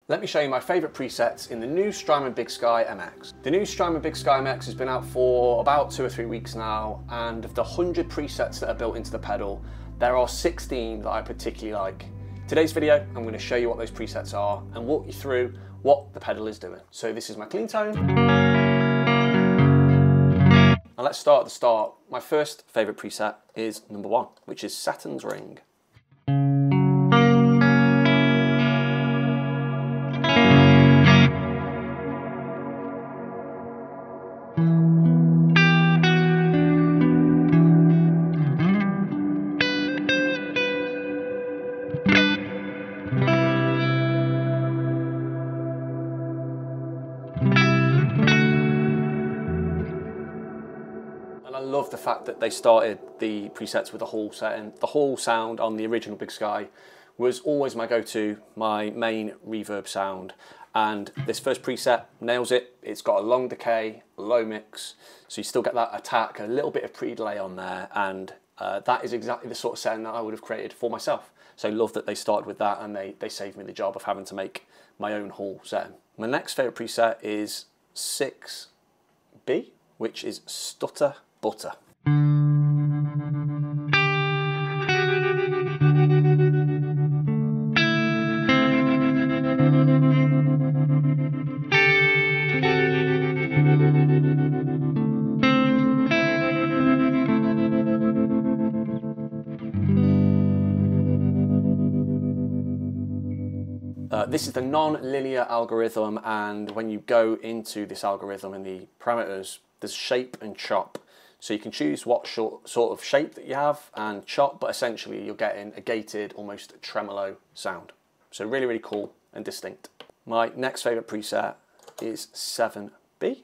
Let me show you my favourite presets in the new Strymon Bigsky MX. The new Strymon Bigsky MX has been out for about 2 or 3 weeks now, and of the 100 presets that are built into the pedal, there are 16 that I particularly like. Today's video, I'm going to show you what those presets are and walk you through what the pedal is doing. So this is my clean tone. And let's start at the start. My first favourite preset is number 1, which is Saturn's Ring. And I love the fact that they started the presets with a Hall setting. The Hall sound on the original Bigsky was always my go-to, my main reverb sound. And this first preset nails it. It's got a long decay, a low mix, so you still get that attack, a little bit of pre-delay on there, and that is exactly the sort of setting that I would have created for myself. So I love that they started with that, and they saved me the job of having to make my own Hall setting. My next favourite preset is 6B, which is Stutter Butter. This is the non-linear algorithm, and when you go into this algorithm in the parameters, there's shape and chop. So you can choose what sort of shape that you have and chop, but essentially you're getting a gated, almost tremolo sound. So really, really cool and distinct. My next favourite preset is 7B.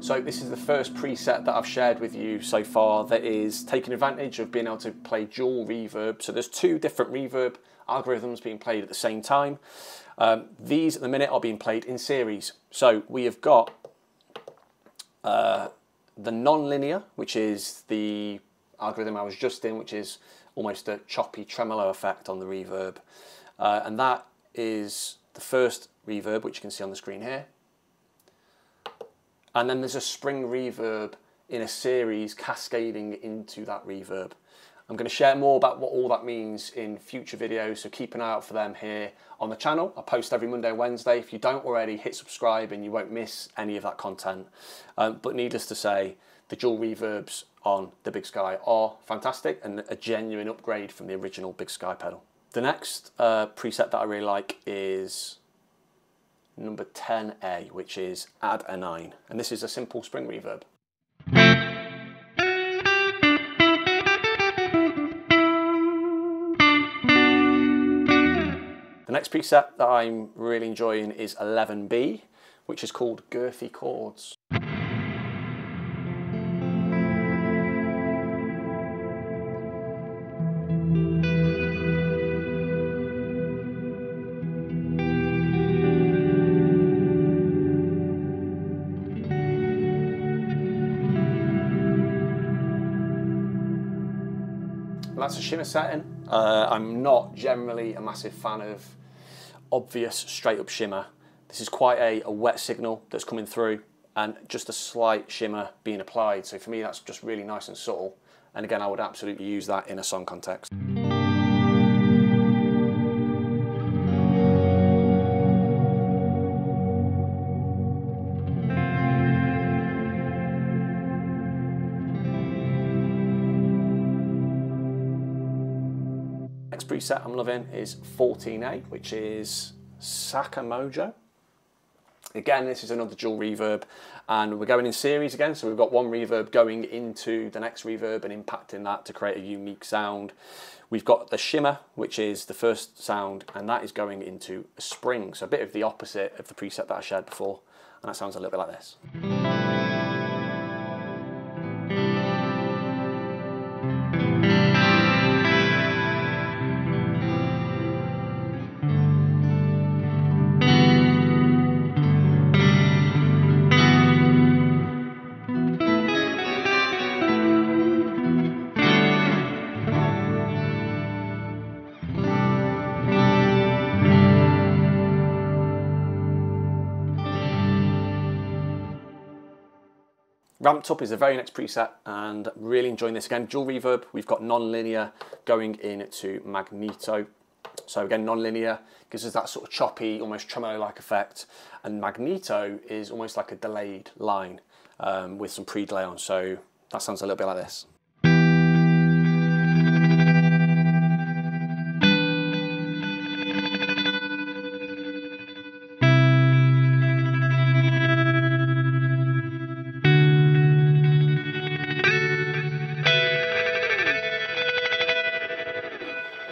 So this is the first preset that I've shared with you so far that is taking advantage of being able to play dual reverb. So there's 2 different reverb algorithms being played at the same time. These at the minute are being played in series. So we have got the non-linear, which is the algorithm I was just in, which is almost a choppy tremolo effect on the reverb. And that is the first reverb, which you can see on the screen here. And then there's a spring reverb in a series cascading into that reverb. I'm going to share more about what all that means in future videos, so keep an eye out for them here on the channel. I post every Monday and Wednesday. If you don't already, hit subscribe and you won't miss any of that content. But needless to say, the dual reverbs on the Bigsky are fantastic and a genuine upgrade from the original Bigsky pedal. The next preset that I really like is number 10A, which is Add a 9, and this is a simple spring reverb. The next preset that I'm really enjoying is 11B, which is called Girthy Chords. That's a shimmer setting. I'm not generally a massive fan of obvious straight up shimmer. This is quite a wet signal that's coming through and just a slight shimmer being applied. So for me, that's just really nice and subtle. And again, I would absolutely use that in a song context. Next preset I'm loving is 14A, which is Sakamojo. Again, this is another dual reverb, and we're going in series again, so we've got one reverb going into the next reverb and impacting that to create a unique sound. We've got the shimmer, which is the first sound, and that is going into a spring, so a bit of the opposite of the preset that I shared before, and that sounds a little bit like this. Ramped Up is the very next preset, and really enjoying this. Again, dual reverb. We've got non-linear going into magneto. So again, non-linear gives us that sort of choppy, almost tremolo-like effect, and magneto is almost like a delayed line with some pre-delay on. So that sounds a little bit like this.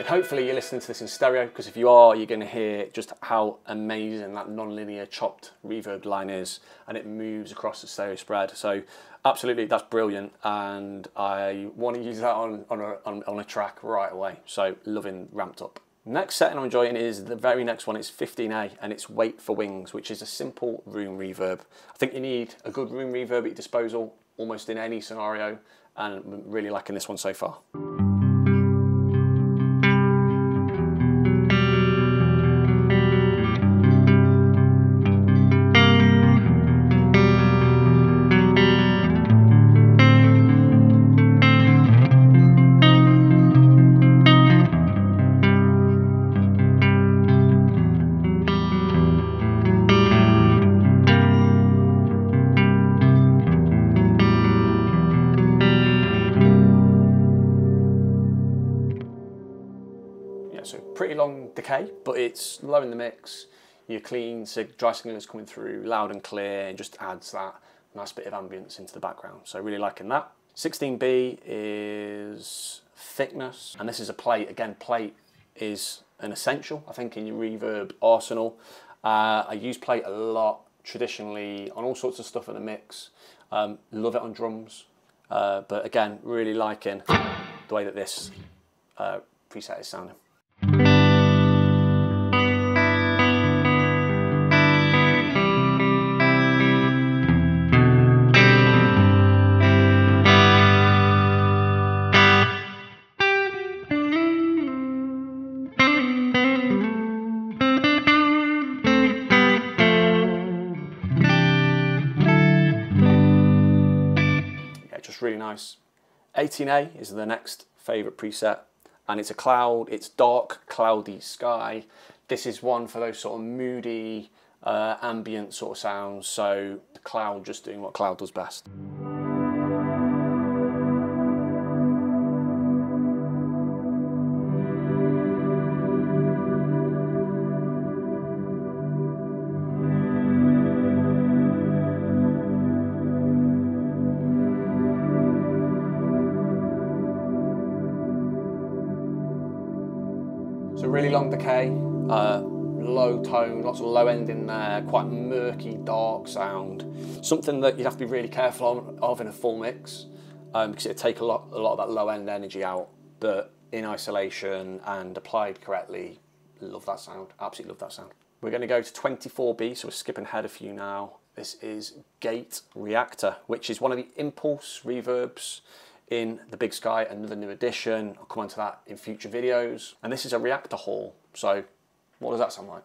Hopefully you're listening to this in stereo, because if you are, you're going to hear just how amazing that non-linear chopped reverb line is, and it moves across the stereo spread. So absolutely, that's brilliant, and I want to use that on a track right away. So loving Ramped Up. Next setting I'm enjoying is the very next one. It's 15A, and it's Wait for Wings, which is a simple room reverb. I think you need a good room reverb at your disposal almost in any scenario, and I'm really liking this one so far. So pretty long decay, but it's low in the mix. Your clean dry signal is coming through loud and clear, and just adds that nice bit of ambience into the background. So really liking that. 16B is thickness, and this is a plate. Again, plate is an essential, I think, in your reverb arsenal. I use plate a lot traditionally on all sorts of stuff in the mix. Love it on drums, but again, really liking the way that this preset is sounding. Just really nice. 18A is the next favourite preset, and it's a cloud. It's dark, cloudy sky. This is one for those sort of moody, ambient sort of sounds. So the cloud just doing what cloud does best. So really long decay, low tone, lots of low end in there, quite murky, dark sound. Something that you have to be really careful of in a full mix, because it'll take a lot of that low end energy out, but in isolation and applied correctly, love that sound, absolutely love that sound. We're going to go to 24B, so we're skipping ahead a few now. This is Gate Reactor, which is one of the impulse reverbs in the Big Sky, another new addition. I'll come on to that in future videos. And this is a reactor hall. So what does that sound like?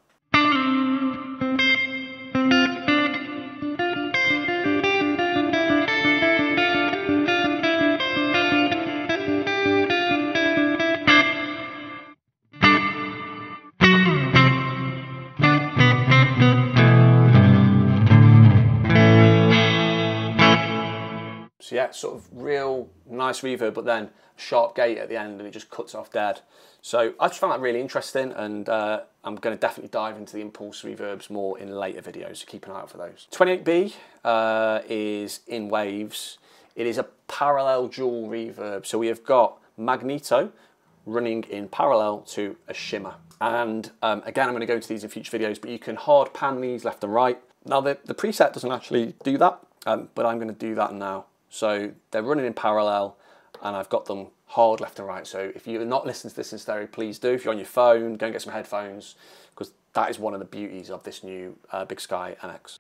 So yeah, sort of real nice reverb, but then a sharp gate at the end, and it just cuts off dead. So I just found that really interesting, and I'm going to definitely dive into the impulse reverbs more in later videos, so keep an eye out for those. 28B is in waves. It is a parallel dual reverb. So we have got magneto running in parallel to a shimmer. And again, I'm going to go into these in future videos, but you can hard pan these left and right. Now the preset doesn't actually do that, but I'm going to do that now. So they're running in parallel, and I've got them hard left and right. So if you're not listening to this in stereo, please do. If you're on your phone, go and get some headphones, because that is one of the beauties of this new Big Sky MX.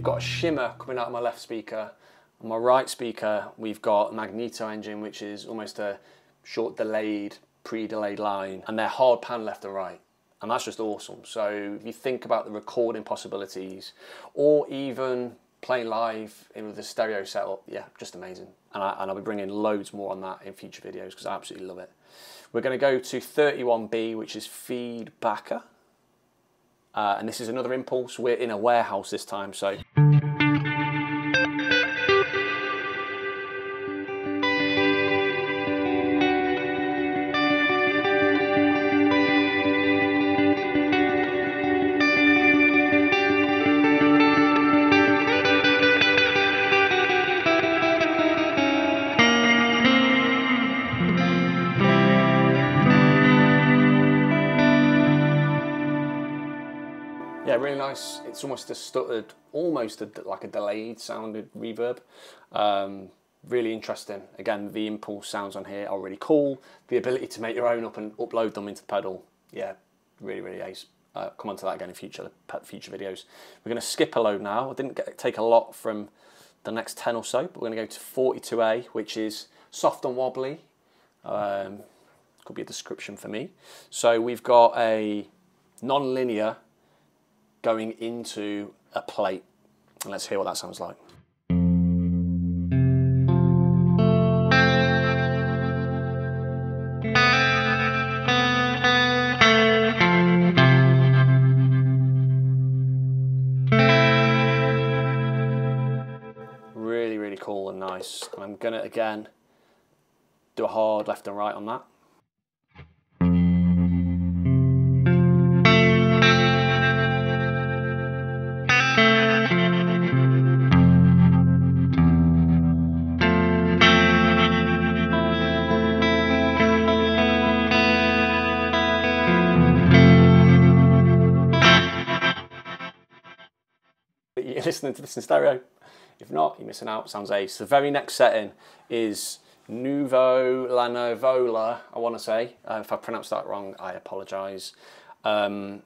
got a shimmer coming out of my left speaker. On my right speaker, we've got a magneto engine, which is almost a short delayed, pre-delayed line, and they're hard pan left and right. And that's just awesome. So if you think about the recording possibilities, or even playing live with a stereo setup, yeah, just amazing. And I'll be bringing loads more on that in future videos because I absolutely love it. We're going to go to 31B, which is feedbacker. And this is another impulse. We're in a warehouse this time, so. Yeah, really nice. It's almost a stuttered, almost like a delayed sounded reverb. Really interesting. Again, the impulse sounds on here are really cool. The ability to make your own up and upload them into the pedal, yeah, really, really ace. Come on to that again in future videos. We're going to skip a load now. I didn't take a lot from the next 10 or so, but we're going to go to 42A, which is soft and wobbly. Could be a description for me. So we've got a non-linear going into a plate, and let's hear what that sounds like. Really, really cool and nice. And I'm gonna again do a hard left and right on that. You're listening to this in stereo. If not, you're missing out. Sounds ace. The very next setting is Nuvo La Nuvola, I want to say. If I pronounced that wrong, I apologise. Again,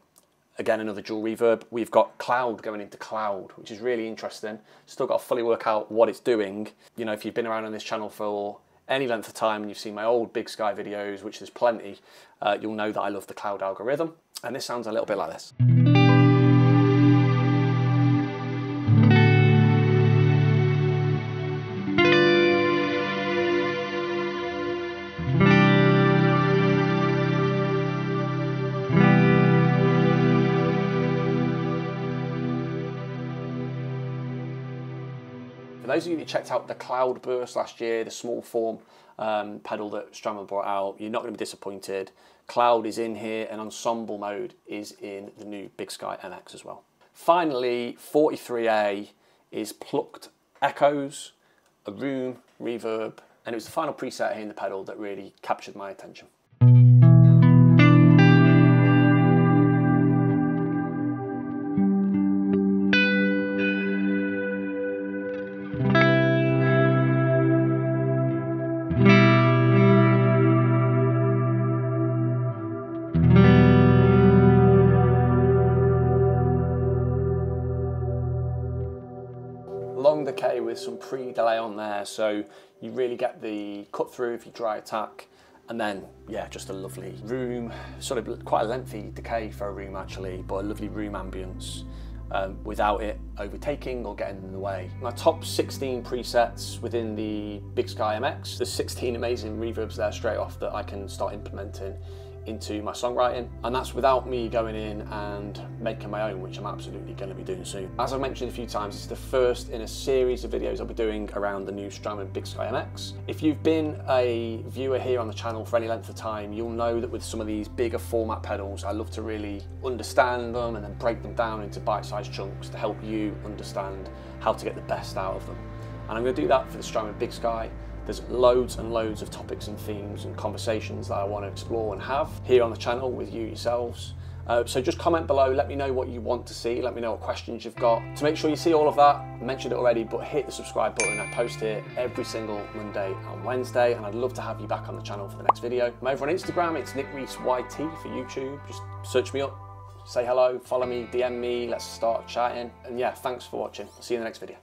another dual reverb. We've got cloud going into cloud, which is really interesting. Still got to fully work out what it's doing. You know, if you've been around on this channel for any length of time and you've seen my old Big Sky videos, which there's plenty, you'll know that I love the cloud algorithm. And this sounds a little bit like this. For those of you that checked out the Cloud Burst last year, the small form pedal that Strymon brought out, you're not going to be disappointed. Cloud is in here and ensemble mode is in the new Big Sky MX as well. Finally, 43A is plucked echoes, a room, reverb, and it was the final preset here in the pedal that really captured my attention. Long decay with some pre-delay on there, so you really get the cut through if you dry attack, and then yeah, just a lovely room, sort of quite a lengthy decay for a room actually, but a lovely room ambience without it overtaking or getting in the way. My top 16 presets within the Big Sky MX, there's 16 amazing reverbs there straight off that I can start implementing into my songwriting, and that's without me going in and making my own, which I'm absolutely going to be doing soon. As I've mentioned a few times, it's the first in a series of videos I'll be doing around the new Strymon Bigsky MX. If you've been a viewer here on the channel for any length of time, you'll know that with some of these bigger format pedals, I love to really understand them and then break them down into bite-sized chunks to help you understand how to get the best out of them. And I'm going to do that for the Strymon Bigsky. There's loads and loads of topics and themes and conversations that I want to explore and have here on the channel with you yourselves. So just comment below, let me know what you want to see, let me know what questions you've got. To make sure you see all of that, I mentioned it already, but hit the subscribe button. I post here every single Monday and Wednesday, and I'd love to have you back on the channel for the next video. I'm over on Instagram, it's Nick Rees YT for YouTube. Just search me up, say hello, follow me, DM me, let's start chatting. And yeah, thanks for watching. I'll see you in the next video.